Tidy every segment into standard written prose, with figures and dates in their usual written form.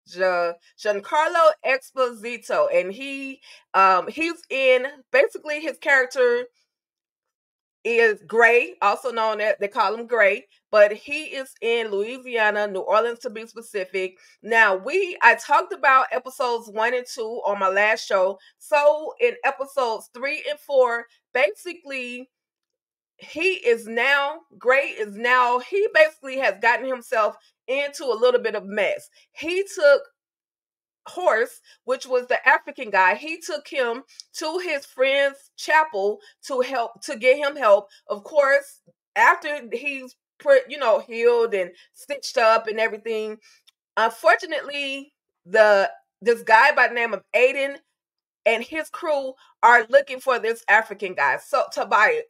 Giancarlo Esposito, and he's in, basically his character is Gray, also known as, they call him Gray, but he is in Louisiana, New Orleans to be specific. Now, I talked about episodes 1 and 2 on my last show. So in episodes 3 and 4, basically he basically has gotten himself into a little bit of mess. He took Horse, which was the African guy, he took him to his friend's chapel to get him help. Of course, after he's healed and stitched up and everything, unfortunately, this guy by the name of Aiden and his crew are looking for this African guy. So Tobias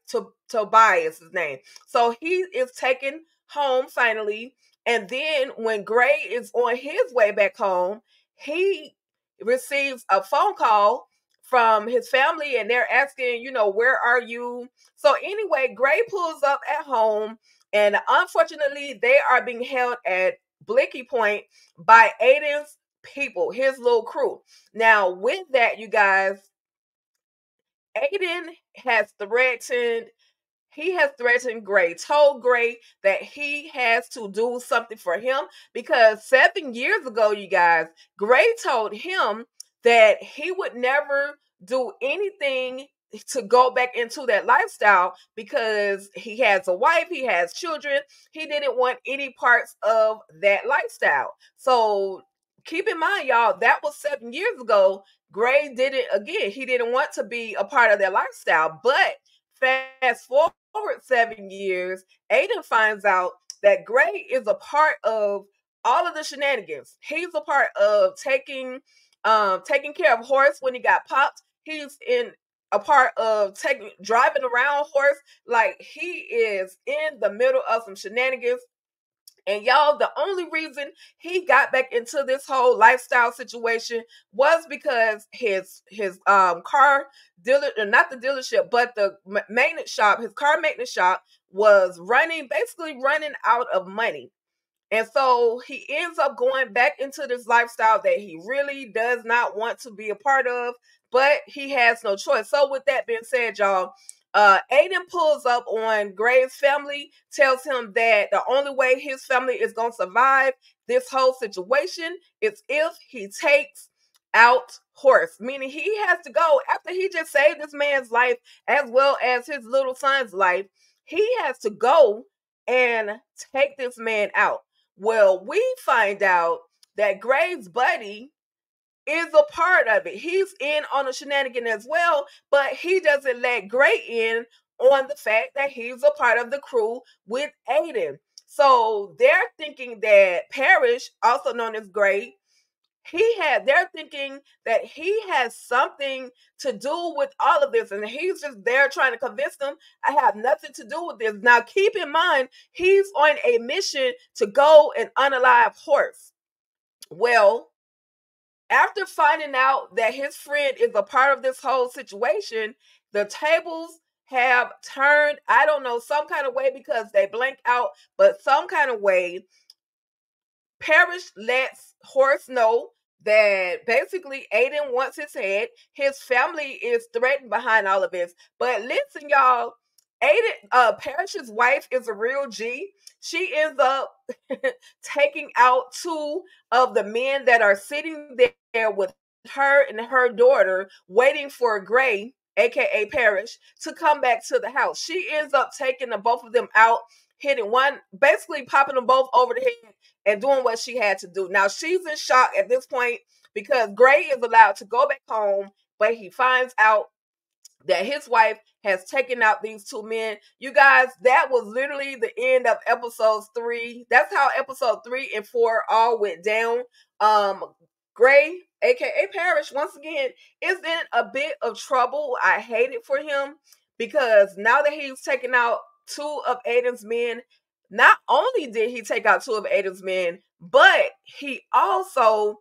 is his name. So he is taken home finally. And then when Gray is on his way back home, he receives a phone call from his family and they're asking, where are you? So anyway, Gray pulls up at home and unfortunately they are being held at Blicky Point by Aiden's people, his little crew. Now, with that, you guys, Aiden has threatened Gray, told Gray that he has to do something for him because 7 years ago, you guys, Gray told him that he would never do anything to go back into that lifestyle because he has a wife, he has children. He didn't want any parts of that lifestyle. So keep in mind, y'all, that was 7 years ago. Gray did it again. He didn't want to be a part of their lifestyle. But fast forward 7 years, Aiden finds out that Gray is a part of all of the shenanigans. He's a part of taking care of Horse when he got popped. He's in a part of driving around Horse. Like, he is in the middle of some shenanigans. And y'all, the only reason he got back into this whole lifestyle situation was because his car dealer, not the dealership, but the maintenance shop, his car maintenance shop was basically running out of money. And so he ends up going back into this lifestyle that he really does not want to be a part of, but he has no choice. So with that being said, y'all, Aiden pulls up on Gray's family, tells him that the only way his family is going to survive this whole situation is if he takes out Horse, meaning he has to go after he just saved this man's life as well as his little son's life. He has to go and take this man out. Well, we find out that Gray's buddy is a part of it. He's in on the shenanigan as well, but he doesn't let Gray in on the fact that he's a part of the crew with Aiden. So they're thinking that Parish, also known as Gray, they're thinking that he has something to do with all of this, and he's just there trying to convince them, I have nothing to do with this. Now, keep in mind, he's on a mission to go and unalive Horse. Well, after finding out that his friend is a part of this whole situation, the tables have turned, I don't know, some kind of way because they blank out, but some kind of way, Parish lets Horse know that basically Aiden wants his head. His family is threatened behind all of this. But listen, y'all, Parish's wife is a real G. She ends up taking out two of the men that are sitting there with her and her daughter, waiting for Gray, aka Parish, to come back to the house. She ends up taking the both of them out, hitting one, basically popping them both over the head and doing what she had to do. Now, she's in shock at this point because Gray is allowed to go back home, but he finds out that his wife has taken out these two men. You guys, that was literally the end of episodes 3. That's how episode 3 and 4 all went down. Gray, aka Parish, once again, is in a bit of trouble. I hate it for him because now that he's taken out 2 of Aiden's men, not only did he take out 2 of Aiden's men, but he also,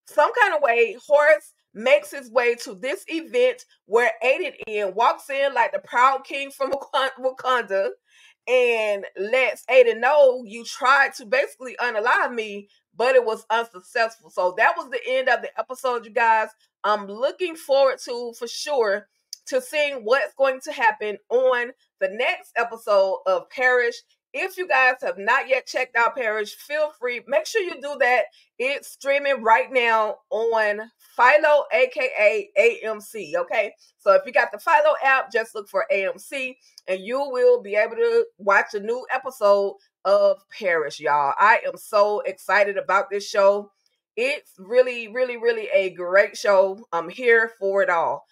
some kind of way, Horace makes his way to this event where Aiden walks in like the proud king from Wakanda and lets Aiden know, you tried to basically unalive me, but it was unsuccessful. So that was the end of the episode, you guys. I'm looking forward to, for sure, to seeing what's going to happen on the next episode of Parish. If you guys have not yet checked out Parish, feel free. Make sure you do that. It's streaming right now on Philo, aka AMC. Okay, so if you got the Philo app, just look for AMC, and you will be able to watch a new episode of Parish, y'all. I am so excited about this show. It's really, really, really a great show. I'm here for it all.